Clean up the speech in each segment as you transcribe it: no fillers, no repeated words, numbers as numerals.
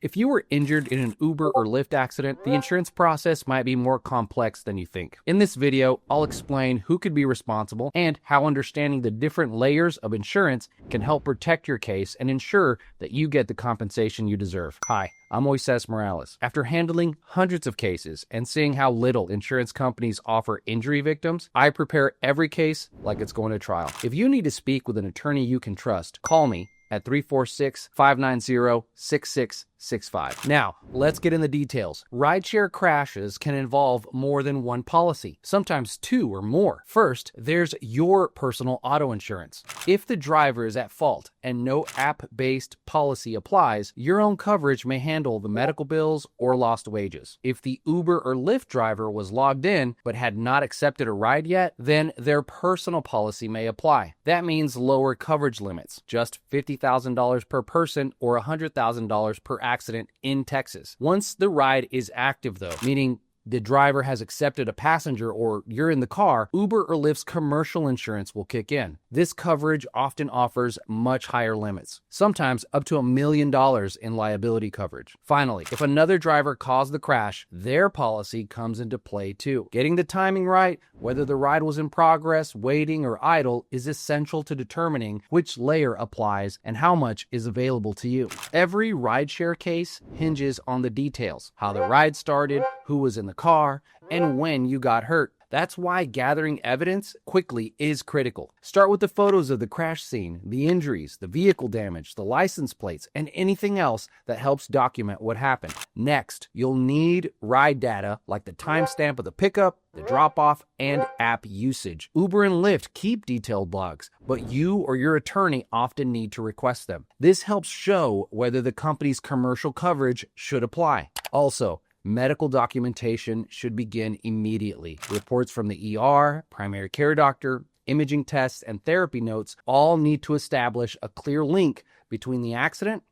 If you were injured in an Uber or Lyft accident, the insurance process might be more complex than you think. In this video, I'll explain who could be responsible and how understanding the different layers of insurance can help protect your case and ensure that you get the compensation you deserve. Hi, I'm Moises Morales. After handling hundreds of cases and seeing how little insurance companies offer injury victims, I prepare every case like it's going to trial. If you need to speak with an attorney you can trust, call me at 346-590-6665. Now, let's get in the details. Rideshare crashes can involve more than one policy, sometimes two or more. First, there's your personal auto insurance. If the driver is at fault and no app-based policy applies, your own coverage may handle the medical bills or lost wages. If the Uber or Lyft driver was logged in but had not accepted a ride yet, then their personal policy may apply. That means lower coverage limits, just $50,000 per person or $100,000 per accident in Texas. Once the ride is active though, meaning the driver has accepted a passenger or you're in the car, Uber or Lyft's commercial insurance will kick in. This coverage often offers much higher limits, sometimes up to $1 million in liability coverage. Finally, if another driver caused the crash, their policy comes into play too. Getting the timing right, whether the ride was in progress, waiting, or idle, is essential to determining which layer applies and how much is available to you. Every rideshare case hinges on the details: how the ride started, who was in the car, and when you got hurt. That's why gathering evidence quickly is critical. Start with the photos of the crash scene, the injuries, the vehicle damage, the license plates, and anything else that helps document what happened. Next, you'll need ride data like the timestamp of the pickup, the drop-off, and app usage. Uber and Lyft keep detailed logs, but you or your attorney often need to request them. This helps show whether the company's commercial coverage should apply. Also, medical documentation should begin immediately. Reports from the ER, primary care doctor, imaging tests, and therapy notes all need to establish a clear link between the accident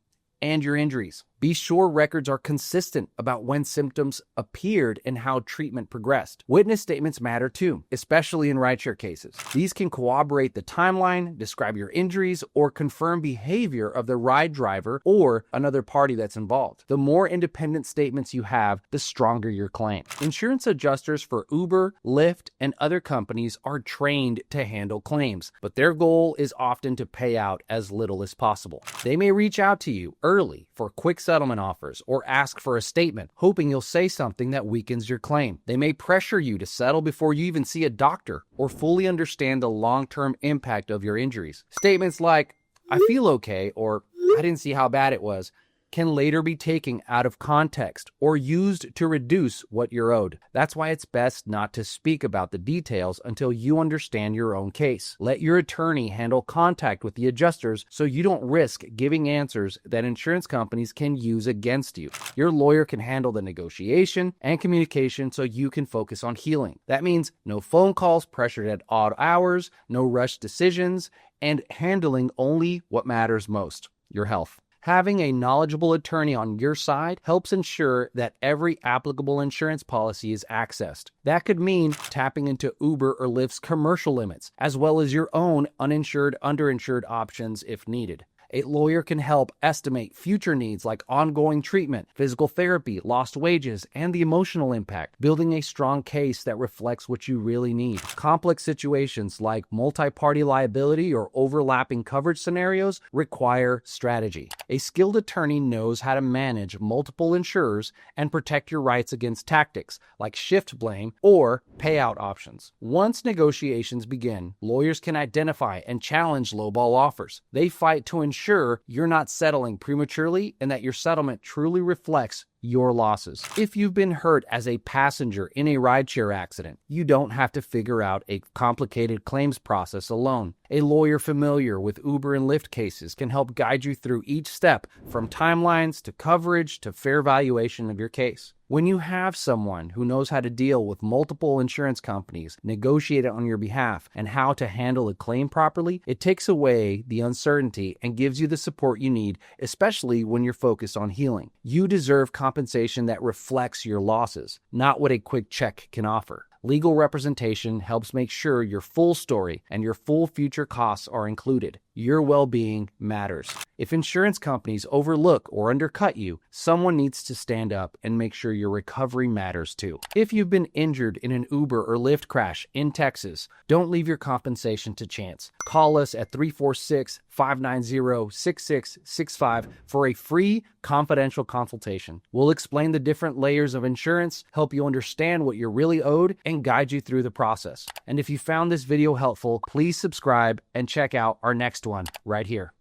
and your injuries. Be sure records are consistent about when symptoms appeared and how treatment progressed. Witness statements matter too, especially in rideshare cases. These can corroborate the timeline, describe your injuries, or confirm behavior of the ride driver or another party that's involved. The more independent statements you have, the stronger your claim. Insurance adjusters for Uber, Lyft, and other companies are trained to handle claims, but their goal is often to pay out as little as possible. They may reach out to you early for quick settlement offers or ask for a statement, hoping you'll say something that weakens your claim. They may pressure you to settle before you even see a doctor or fully understand the long-term impact of your injuries. Statements like, "I feel okay," or "I didn't see how bad it was," can later be taken out of context or used to reduce what you're owed. That's why it's best not to speak about the details until you understand your own case. Let your attorney handle contact with the adjusters so you don't risk giving answers that insurance companies can use against you. Your lawyer can handle the negotiation and communication so you can focus on healing. That means no phone calls pressured at odd hours, no rushed decisions, and handling only what matters most: your health. Having a knowledgeable attorney on your side helps ensure that every applicable insurance policy is accessed. That could mean tapping into Uber or Lyft's commercial limits, as well as your own uninsured, underinsured options if needed. A lawyer can help estimate future needs like ongoing treatment, physical therapy, lost wages, and the emotional impact, building a strong case that reflects what you really need. Complex situations like multi-party liability or overlapping coverage scenarios require strategy. A skilled attorney knows how to manage multiple insurers and protect your rights against tactics like shift blame or payout options. Once negotiations begin, lawyers can identify and challenge lowball offers. They fight to ensure you're not settling prematurely and that your settlement truly reflects your losses. If you've been hurt as a passenger in a rideshare accident, you don't have to figure out a complicated claims process alone. A lawyer familiar with Uber and Lyft cases can help guide you through each step, from timelines to coverage to fair valuation of your case. When you have someone who knows how to deal with multiple insurance companies, negotiate on your behalf, and how to handle a claim properly, it takes away the uncertainty and gives you the support you need, especially when you're focused on healing. You deserve compensation that reflects your losses, not what a quick check can offer. Legal representation helps make sure your full story and your full future costs are included. Your well-being matters. If insurance companies overlook or undercut you, someone needs to stand up and make sure your recovery matters too. If you've been injured in an Uber or Lyft crash in Texas, don't leave your compensation to chance. Call us at 346-590-6665 for a free confidential consultation. We'll explain the different layers of insurance, help you understand what you're really owed, and guide you through the process. And if you found this video helpful, please subscribe and check out our next one right here.